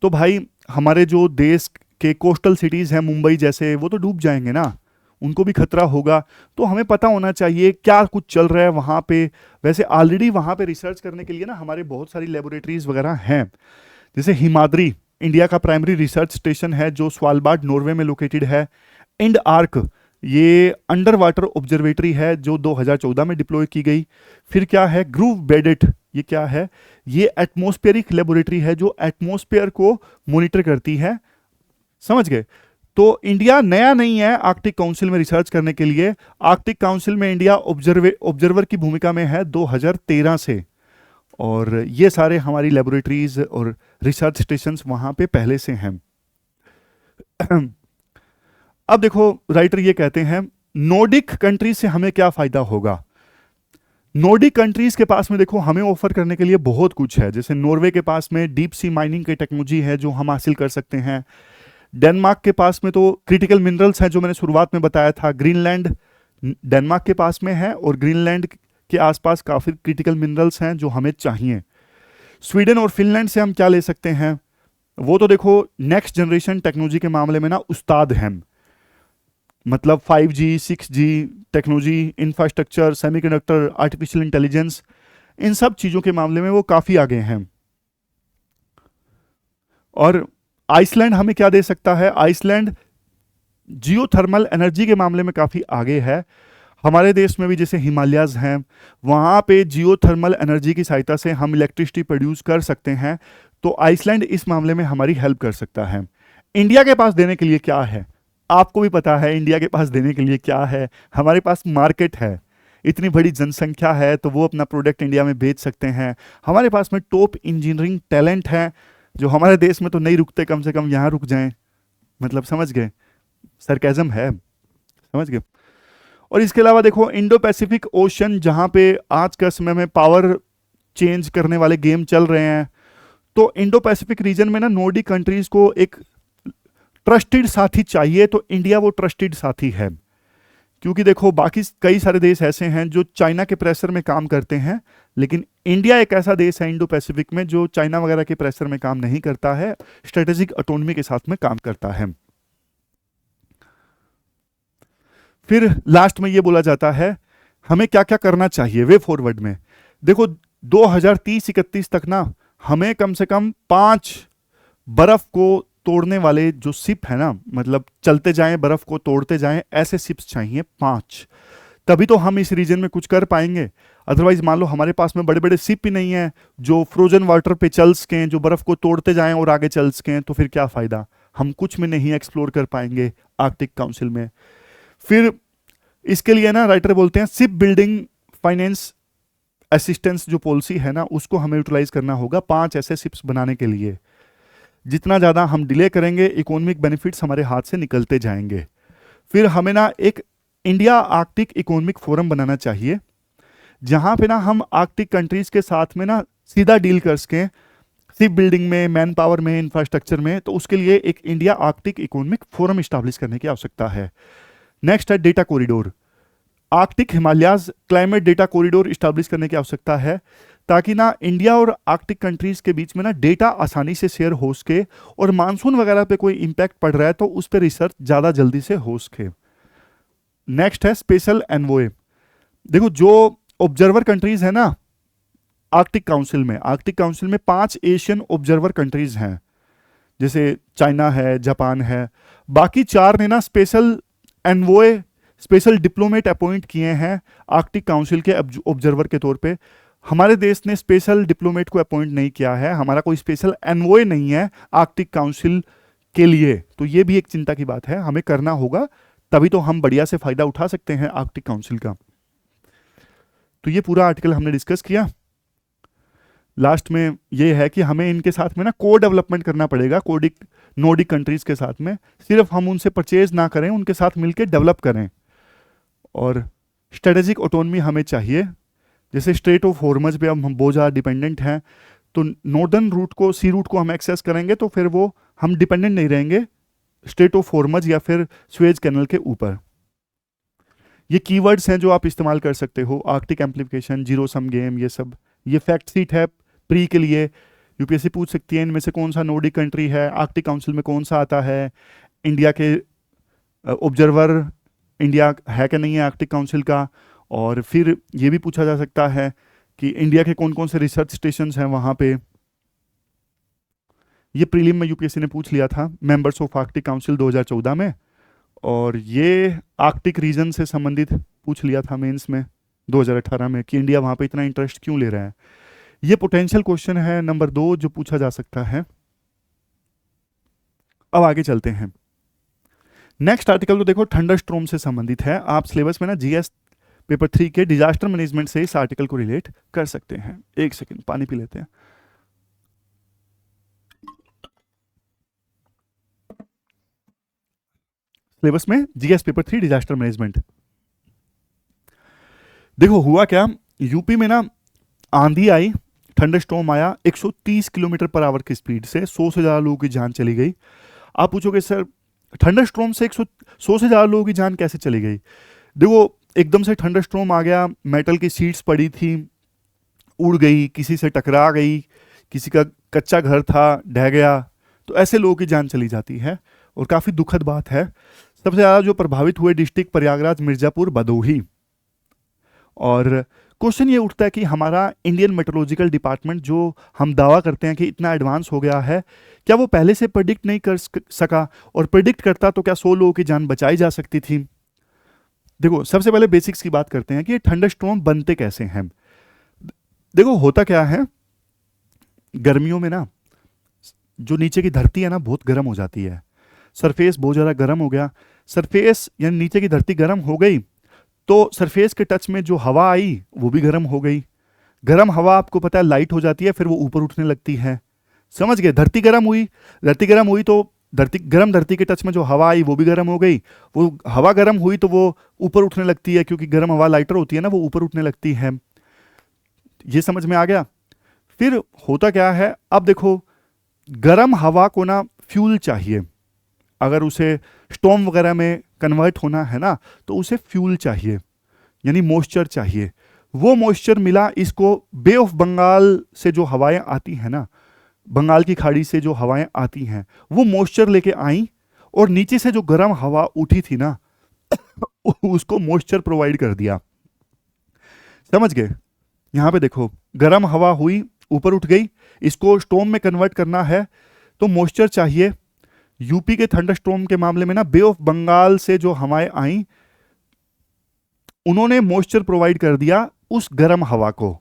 तो भाई हमारे जो देश के कोस्टल सिटीज हैं मुंबई जैसे, वो तो डूब जाएंगे ना, उनको भी खतरा होगा। तो हमें पता होना चाहिए क्या कुछ चल रहा है वहाँ पे। वैसे ऑलरेडी वहाँ पे रिसर्च करने के लिए ना हमारे बहुत सारी लेबोरेटरीज वगैरह हैं, जैसे हिमाद्री इंडिया का प्राइमरी रिसर्च स्टेशन है जो स्वालबार्ड नॉर्वे में लोकेटेड है। इंड आर्क ये अंडर वाटर ऑब्जर्वेटरी है जो 2014 में डिप्लॉय की गई। फिर क्या है ग्रूव बेडेट, ये क्या है, ये एटमॉस्फेरिक लेबोरेटरी है जो एटमॉस्फेयर को मॉनिटर करती है, समझ गए। तो इंडिया नया नहीं है आर्कटिक काउंसिल में रिसर्च करने के लिए, आर्कटिक काउंसिल में इंडिया ऑब्जर्वर की भूमिका में है 2013 से, और ये सारे हमारी लेबोरेटरीज और रिसर्च स्टेशंस वहां पे पहले से हैं। अब देखो राइटर ये कहते हैं नॉर्डिक कंट्रीज से हमें क्या फायदा होगा। नॉर्डिक कंट्रीज के पास में देखो हमें ऑफर करने के लिए बहुत कुछ है, जैसे नॉर्वे के पास में डीप सी माइनिंग की टेक्नोलॉजी है जो हम हासिल कर सकते हैं। डेनमार्क के पास में तो क्रिटिकल मिनरल्स हैं जो मैंने शुरुआत में बताया था। ग्रीनलैंड डेनमार्क के पास में है और ग्रीनलैंड के आसपास काफी क्रिटिकल मिनरल्स हैं जो हमें चाहिए। स्वीडन और फिनलैंड से हम क्या ले सकते हैं, वो तो देखो नेक्स्ट जनरेशन टेक्नोलॉजी के मामले में ना उस्ताद हैं। मतलब 5G 6G technology, infrastructure, semiconductor, artificial intelligence, इन सब चीज़ों के मामले में वो काफ़ी आगे हैं। और आइसलैंड हमें क्या दे सकता है, आइसलैंड जियोथर्मल एनर्जी के मामले में काफ़ी आगे है। हमारे देश में भी जैसे हिमालयाज हैं, वहाँ पे जियोथर्मल एनर्जी की सहायता से हम इलेक्ट्रिसिटी प्रोड्यूस कर सकते हैं, तो आइसलैंड इस मामले में हमारी हेल्प कर सकता है। इंडिया के पास देने के लिए क्या है, आपको भी पता है इंडिया के पास देने के लिए क्या है। हमारे पास मार्केट है, इतनी बड़ी जनसंख्या है, तो वो अपना प्रोडक्ट इंडिया में बेच सकते हैं। हमारे पास में टॉप इंजीनियरिंग टैलेंट है, जो हमारे देश में तो नहीं रुकते, कम से कम यहाँ रुक जाएं। मतलब समझ गए, सरकाज़म है, समझ गए। और इसके अलावा देखो इंडो पैसिफिक ओशन, जहाँ पे आज का समय में पावर चेंज करने वाले गेम चल रहे हैं, तो इंडो पैसिफिक रीजन में ना नॉर्डिक कंट्रीज को एक ट्रस्टेड साथी चाहिए, तो इंडिया वो ट्रस्टेड साथी है। क्योंकि देखो बाकी कई सारे देश ऐसे हैं जो चाइना के प्रेशर में काम करते हैं, लेकिन इंडिया एक ऐसा देश है इंडो पैसिफिक में जो चाइना वगैरह के प्रेशर में काम नहीं करता है, स्ट्रेटेजिक ऑटोनॉमी के साथ में काम करता है। फिर लास्ट में ये बोला जाता है हमें क्या क्या करना चाहिए वे फॉरवर्ड में। देखो 2030-31 तक ना हमें कम से कम 5 बर्फ को तोड़ने वाले जो शिप है ना, मतलब चलते जाएं बर्फ को तोड़ते जाएं, ऐसे शिप्स चाहिए 5, तभी तो हम इस रीजन में कुछ कर पाएंगे। अदरवाइज मान लो हमारे पास में बड़े बड़े शिप ही नहीं है जो फ्रोजन वाटर पे चल सकें, जो बर्फ को तोड़ते जाएं और आगे चल सकें, तो फिर क्या फायदा, हम कुछ में नहीं एक्सप्लोर कर पाएंगे आर्कटिक काउंसिल में। फिर इसके लिए ना राइटर बोलते हैं शिप बिल्डिंग फाइनेंस असिस्टेंस जो पॉलिसी है ना, उसको हमें यूटिलाइज करना होगा 5 ऐसे शिप्स बनाने के लिए। जितना ज़्यादा हम डिले करेंगे, इकोनॉमिक बेनिफिट्स हमारे हाथ से निकलते जाएंगे। फिर हमें ना एक इंडिया आर्कटिक इकोनॉमिक फोरम बनाना चाहिए, जहाँ पे ना हम आर्कटिक कंट्रीज के साथ में ना सीधा डील कर सकें, शिप बिल्डिंग में, मैन पावर में, इंफ्रास्ट्रक्चर में। तो उसके लिए एक India Arctic economic forum establish करने की आवश्यकता है। नेक्स्ट है data corridor, Arctic Himalayas climate data corridor establish करने की आवश्यकता है, ताकि ना इंडिया और आर्कटिक कंट्रीज के बीच में ना डेटा आसानी से शेयर हो सके, और मानसून वगैरह पे कोई इंपैक्ट पड़ रहा है तो उस पर रिसर्च ज़्यादा जल्दी से हो सके। नेक्स्ट है स्पेशल एनवॉय। देखो जो ऑब्जर्वर कंट्रीज है ना आर्कटिक काउंसिल में, आर्कटिक काउंसिल में 5 एशियन ऑब्जर्वर कंट्रीज हैं, जैसे चाइना है, जापान है, बाकी 4 ने ना special envoy, special diplomat appoint किए हैं आर्कटिक काउंसिल के ऑब्जर्वर के तौर पे। हमारे देश ने स्पेशल डिप्लोमेट को अपॉइंट नहीं किया है, हमारा कोई स्पेशल एनवॉय नहीं है आर्कटिक काउंसिल के लिए, तो ये भी एक चिंता की बात है, हमें करना होगा, तभी तो हम बढ़िया से फायदा उठा सकते हैं आर्कटिक काउंसिल का। तो ये पूरा आर्टिकल हमने डिस्कस किया। लास्ट में ये है कि हमें इनके साथ में ना को डेवलपमेंट करना पड़ेगा, नॉर्डिक कंट्रीज के साथ में, सिर्फ हम उनसे परचेज ना करें, उनके साथ मिलकर डेवलप करें। और स्ट्रेटेजिक ऑटोनॉमी हमें चाहिए, जैसे स्ट्रेट ऑफ हॉर्मज पे अब हम बहुत ज़्यादा डिपेंडेंट हैं, तो नॉर्दर्न रूट को, सी रूट को हम एक्सेस करेंगे तो फिर वो हम डिपेंडेंट नहीं रहेंगे स्ट्रेट ऑफ हॉर्मज या फिर स्वेज कैनल के ऊपर। ये कीवर्ड्स हैं जो आप इस्तेमाल कर सकते हो, Arctic amplification, zero sum game, ये सब। ये फैक्ट सीट है प्री के लिए, यूपीएससी पूछ सकती है इनमें से कौन सा नॉर्डिक कंट्री है, आर्कटिक काउंसिल में कौन सा आता है, इंडिया के ऑब्जर्वर इंडिया है कि नहीं है आर्कटिक काउंसिल का। और फिर ये भी पूछा जा सकता है कि इंडिया के कौन कौन से रिसर्च स्टेशन हैं वहाँ पे। ये प्रीलिम में यूपीएससी ने पूछ लिया था, मेंबर्स ऑफ आर्कटिक काउंसिल 2014 में, और ये आर्कटिक रीजन से संबंधित पूछ लिया था मेंस में 2018 में कि इंडिया वहाँ पे इतना इंटरेस्ट क्यों ले रहा है। ये पोटेंशियल क्वेश्चन है नंबर 2 जो पूछा जा सकता है। अब आगे चलते हैं। नेक्स्ट आर्टिकल तो देखो थंडरस्टॉर्म से संबंधित है, आप सिलेबस में ना जीएस पेपर 3 के डिजास्टर मैनेजमेंट से इस आर्टिकल को रिलेट कर सकते हैं। एक सेकंड पानी पी लेते हैं। सिलेबस में जीएस पेपर 3 डिजास्टर मैनेजमेंट। देखो हुआ क्या, यूपी में ना आंधी आई, थंडरस्टॉर्म आया, 130 किलोमीटर पर आवर की स्पीड से 100 से ज़्यादा लोगों की जान चली गई। आप पूछोगे सर थंडरस्टॉर्म से 100 से ज़्यादा लोगों की जान कैसे चली गई। देखो एकदम से थंडरस्टॉर्म आ गया, मेटल की शीट्स पड़ी थी, उड़ गई, किसी से टकरा गई, किसी का कच्चा घर था ढह गया, तो ऐसे लोगों की जान चली जाती है और काफ़ी दुखद बात है। सबसे ज़्यादा जो प्रभावित हुए डिस्ट्रिक्ट प्रयागराज, मिर्ज़ापुर, भदोही। और क्वेश्चन ये उठता है कि हमारा इंडियन मेट्रोलॉजिकल डिपार्टमेंट जो हम दावा करते हैं कि इतना एडवांस हो गया है, क्या वो पहले से प्रेडिक्ट नहीं कर सका? और प्रेडिक्ट करता तो क्या 100 लोगों की जान बचाई जा सकती थी? देखो, सबसे पहले बेसिक्स की बात करते हैं कि ये थंडरस्टॉर्म बनते कैसे हैं। देखो, होता क्या है, गर्मियों में ना जो नीचे की धरती है ना बहुत गर्म हो जाती है, सरफेस बहुत ज़्यादा गर्म हो गया, सरफेस यानी नीचे की धरती गर्म हो गई, तो सरफेस के टच में जो हवा आई वो भी गर्म हो गई। गर्म हवा आपको पता है लाइट हो जाती है, फिर वो ऊपर उठने लगती है। समझ गए? धरती गर्म हुई, धरती गर्म हुई तो धरती के टच में जो हवा आई वो भी गर्म हो गई, वो हवा गर्म हुई तो वो ऊपर उठने लगती है, क्योंकि गर्म हवा लाइटर होती है ना, वो ऊपर उठने लगती है। ये समझ में आ गया? फिर होता क्या है, अब देखो, गर्म हवा को ना फ्यूल चाहिए, अगर उसे स्टॉर्म वगैरह में कन्वर्ट होना है ना, तो उसे फ्यूल चाहिए, यानी मॉइस्चर चाहिए। वो मॉइस्चर मिला इसको बे ऑफ बंगाल से, जो हवाएं आती हैं ना, बंगाल की खाड़ी से जो हवाएं आती हैं, वो मॉइस्चर लेके आई, और नीचे से जो गर्म हवा उठी थी ना उसको मॉइस्चर प्रोवाइड कर दिया। समझ गए? यहां पे देखो, गर्म हवा हुई, ऊपर उठ गई, इसको स्टॉर्म में कन्वर्ट करना है तो मॉइस्चर चाहिए। यूपी के थंडरस्टॉर्म के मामले में ना बे ऑफ बंगाल से जो हवाएं आई, उन्होंने मॉइस्चर प्रोवाइड कर दिया उस गर्म हवा को।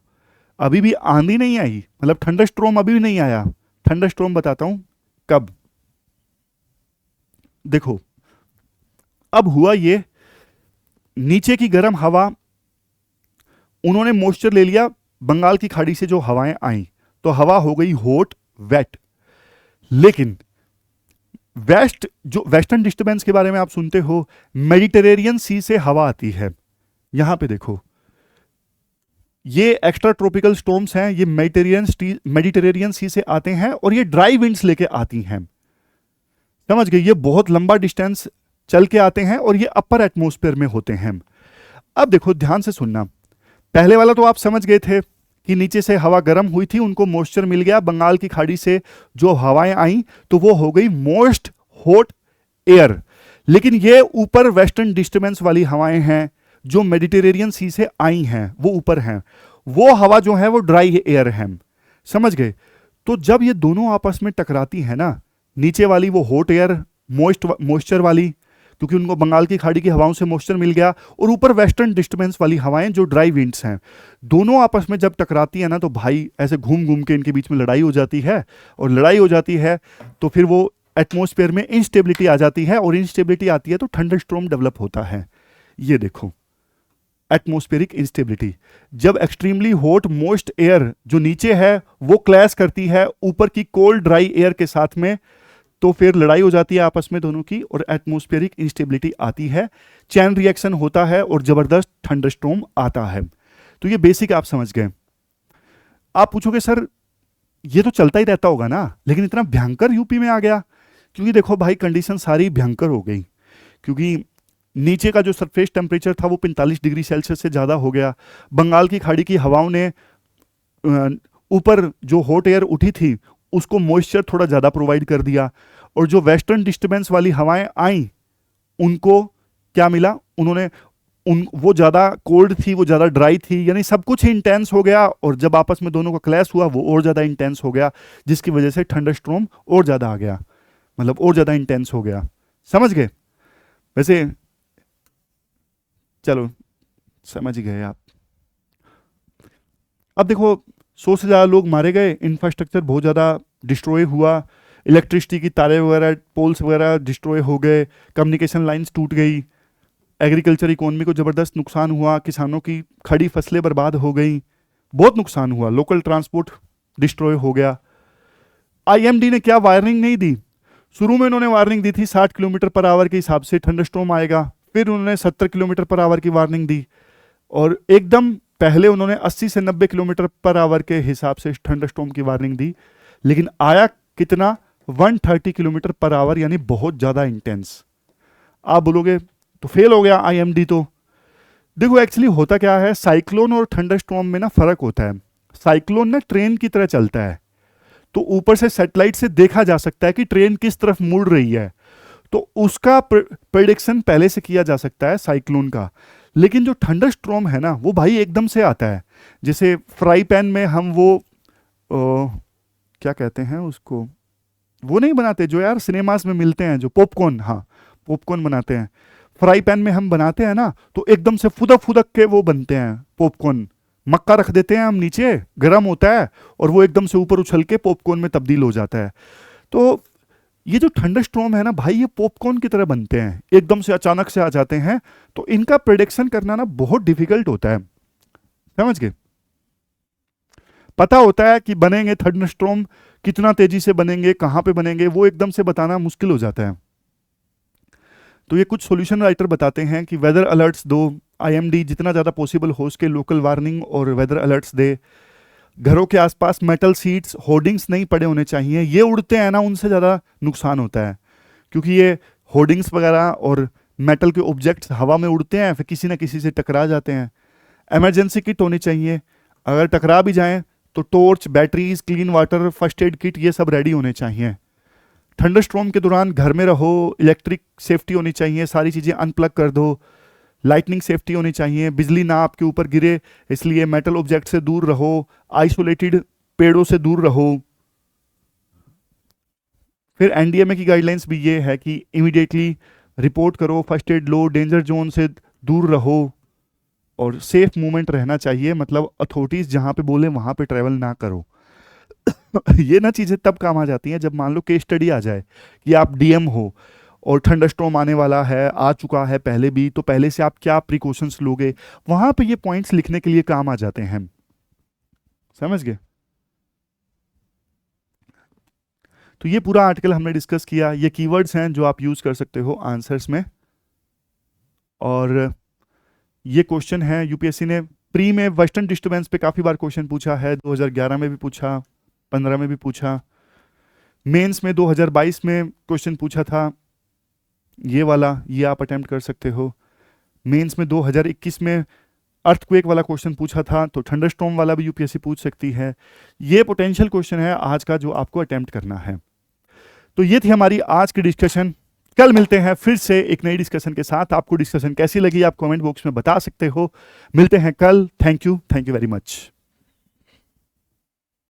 अभी भी आंधी नहीं आई, मतलब थंडरस्टॉर्म अभी भी नहीं आया। थंडरस्टॉर्म बताता हूं कब। देखो, अब हुआ ये, नीचे की गर्म हवा, उन्होंने मॉइस्चर ले लिया बंगाल की खाड़ी से जो हवाएं आई, तो हवा हो गई हॉट, वेट। लेकिन वेस्टर्न डिस्टर्बेंस के बारे में आप सुनते हो, मेडिटेरेनियन सी से हवा आती है। यहां पे देखो, ये एक्स्ट्रा ट्रॉपिकल स्टॉर्म्स हैं, ये मेडिटेरेनियन सी से आते हैं और ये ड्राई विंड्स लेके आती हैं। समझ गए? ये बहुत लंबा डिस्टेंस चल के आते हैं और ये अपर एटमॉस्फेयर में होते हैं। अब देखो, ध्यान से सुनना, पहले वाला तो आप समझ गए थे कि नीचे से हवा गर्म हुई थी, उनको मॉइस्चर मिल गया, बंगाल की खाड़ी से जो हवाएं आई तो वो हो गई मॉइस्ट हॉट एयर। लेकिन ये ऊपर वेस्टर्न डिस्टर्बेंस वाली हवाएं हैं जो मेडिटेरेनियन सी से आई हैं, वो ऊपर हैं, वो हवा जो है वो ड्राई एयर है। समझ गए? तो जब ये दोनों आपस में टकराती है ना, नीचे वाली वो हॉट एयर मॉइस्चर वाली, क्योंकि उनको बंगाल की खाड़ी की हवाओं से मॉइस्चर मिल गया, और ऊपर वेस्टर्न डिस्टर्बेंस वाली हवाएं जो ड्राई विंड्स हैं, दोनों आपस में जब टकराती है ना, तो भाई ऐसे घूम घूम के इनके बीच में लड़ाई हो जाती है। और लड़ाई हो जाती है तो फिर वो एटमॉस्फेयर में इंस्टेबिलिटी आ जाती है, और इंस्टेबिलिटी आती है तो थंडरस्टॉर्म डेवलप होता है। ये देखो, एटमॉस्फेरिक इंस्टेबिलिटी, जब एक्सट्रीमली हॉट मॉइस्ट एयर जो नीचे है वो क्लैश करती है ऊपर की कोल्ड ड्राई एयर के साथ में, तो फिर लड़ाई हो जाती है आपस में दोनों की और एटमॉस्फेरिक इंस्टेबिलिटी आती है, चैन रिएक्शन होता है और जबरदस्त थंडरस्टॉर्म आता है। तो ये बेसिक आप समझ गए। आप पूछोगे सर ये तो चलता ही रहता होगा ना, लेकिन इतना भयंकर यूपी में आ गया? क्योंकि देखो भाई, कंडीशन सारी भयंकर हो गई, क्योंकि नीचे का जो सरफेस टेम्परेचर था वो 45 डिग्री सेल्सियस से ज़्यादा हो गया। बंगाल की खाड़ी की हवाओं ने ऊपर जो हॉट एयर उठी थी उसको मॉइस्चर थोड़ा ज़्यादा प्रोवाइड कर दिया, और जो वेस्टर्न डिस्टर्बेंस वाली हवाएं आई उनको क्या मिला, उन्होंने वो ज़्यादा कोल्ड थी, वो ज़्यादा ड्राई थी, यानी सब कुछ ही इंटेंस हो गया, और जब आपस में दोनों का क्लैश हुआ वो और ज़्यादा इंटेंस हो गया, जिसकी वजह से थंडरस्टॉर्म और ज़्यादा आ गया, मतलब और ज़्यादा इंटेंस हो गया। समझ गए? वैसे चलो, समझ गए आप। अब देखो, 100 से ज़्यादा लोग मारे गए, इंफ्रास्ट्रक्चर बहुत ज़्यादा डिस्ट्रॉय हुआ, इलेक्ट्रिसिटी की तारे वगैरह, पोल्स वगैरह डिस्ट्रॉय हो गए, कम्युनिकेशन लाइंस टूट गई, एग्रीकल्चर इकोनॉमी को ज़बरदस्त नुकसान हुआ, किसानों की खड़ी फसलें बर्बाद हो गई, बहुत नुकसान हुआ, लोकल ट्रांसपोर्ट डिस्ट्रॉय हो गया। आईएमडी ने क्या वार्निंग नहीं दी? शुरू में उन्होंने वार्निंग दी थी 60 किलोमीटर पर आवर के हिसाब से थंडरस्टॉर्म आएगा, फिर उन्होंने 70 किलोमीटर पर आवर की वार्निंग दी, और एकदम पहले उन्होंने 80 से 90 किलोमीटर पर आवर के हिसाब से थंडरस्टॉर्म की वार्निंग दी। लेकिन आया कितना? 130 किलोमीटर पर आवर, यानी बहुत ज़्यादा इंटेंस। आप बोलोगे तो फेल हो गया आईएमडी तो। देखो, एक्चुअली होता क्या है, साइक्लोन और थंडरस्टॉर्म में ना फ़र्क होता है। साइक्लोन ना ट्रेन की तरह चलता है, तो ऊपर से सैटेलाइट से देखा जा सकता है कि ट्रेन किस तरफ मुड़ रही है, तो उसका प्रेडिक्शन पहले से किया जा सकता है साइक्लोन का। लेकिन जो थंडरस्टॉर्म है ना, वो भाई एकदम से आता है। जैसे फ्राई पैन में हम वो क्या कहते हैं उसको, वो नहीं बनाते जो यार सिनेमास में मिलते हैं, जो पॉपकॉर्न, हाँ पॉपकॉर्न बनाते हैं, फ्राई पैन में हम बनाते हैं ना, तो एकदम से फुदक फुदक के वो बनते हैं पॉपकॉर्न। मक्का रख देते हैं हम नीचे, गर्म होता है और वो एकदम से ऊपर उछल के पॉपकॉर्न में तब्दील हो जाता है। तो ये जो थंडरस्टॉर्म है ना भाई, ये पॉपकॉर्न की तरह बनते हैं, एकदम से अचानक से आ जाते हैं। तो इनका प्रेडिक्शन करना ना बहुत डिफिकल्ट होता है, समझ गए। पता होता है कि बनेंगे थंडरस्टॉर्म, कितना तेजी से बनेंगे, कहां पे बनेंगे, वो एकदम से बताना मुश्किल हो जाता है। तो ये कुछ सॉल्यूशन राइटर बताते हैं कि वेदर अलर्ट्स दो, आईएमडी जितना ज़्यादा पॉसिबल हो उसके लोकल वार्निंग और वेदर अलर्ट्स दे। घरों के आसपास मेटल सीट्स, होर्डिंग्स नहीं पड़े होने चाहिए, ये उड़ते हैं ना उनसे ज़्यादा नुकसान होता है, क्योंकि ये होर्डिंग्स वगैरह और मेटल के ऑब्जेक्ट्स हवा में उड़ते हैं, फिर किसी ना किसी से टकरा जाते हैं। इमरजेंसी किट होनी चाहिए, अगर टकरा भी जाएं तो torch, batteries, clean water, first aid kit, ये सब रेडी होने चाहिए। थंडरस्टॉर्म के दौरान घर में रहो, इलेक्ट्रिक सेफ्टी होनी चाहिए, सारी चीज़ें अनप्लग कर दो, लाइटनिंग सेफ्टी होनी चाहिए, बिजली ना आपके ऊपर गिरे इसलिए मेटल ऑब्जेक्ट से दूर रहो, आइसोलेटेड पेड़ों से दूर रहो। फिर एनडीएमए की गाइडलाइंस भी ये है कि इमीडिएटली रिपोर्ट करो, फर्स्ट एड लो, डेंजर जोन से दूर रहो और सेफ मूवमेंट रहना चाहिए, मतलब अथॉरिटीज़ जहाँ पे बोले वहाँ पे ट्रैवल ना करो। ये ना चीज़ें तब काम आ जाती हैं जब मान लो केस स्टडी आ जाए कि आप डीएम हो और थंडरस्टॉर्म आने वाला है, आ चुका है पहले भी, तो पहले से आप क्या प्रिकॉशंस लोगे, वहां पे ये पॉइंट्स लिखने के लिए काम आ जाते हैं, समझ गए। तो ये पूरा आर्टिकल हमने डिस्कस किया, ये कीवर्ड्स हैं जो आप यूज कर सकते हो आंसर्स में। और ये क्वेश्चन है यूपीएससी ने प्री में वेस्टर्न डिस्टर्बेंस पे काफ़ी बार क्वेश्चन पूछा है, 2011 में भी पूछा, 15 में भी पूछा, मेंस में 2022 में क्वेश्चन पूछा था, ये वाला, ये आप अटेम्प्ट कर सकते हो। मेंस में 2021 में अर्थक्वेक वाला क्वेश्चन पूछा था, तो थंडरस्टॉर्म वाला भी यूपीएससी पूछ सकती है। ये पोटेंशियल क्वेश्चन है आज का जो आपको अटेम्प्ट करना है। तो ये थी हमारी आज की डिस्कशन। कल मिलते हैं फिर से एक नई डिस्कशन के साथ। आपको डिस्कशन कैसी लगी आप कमेंट बॉक्स में बता सकते हो। मिलते हैं कल। Thank you very much.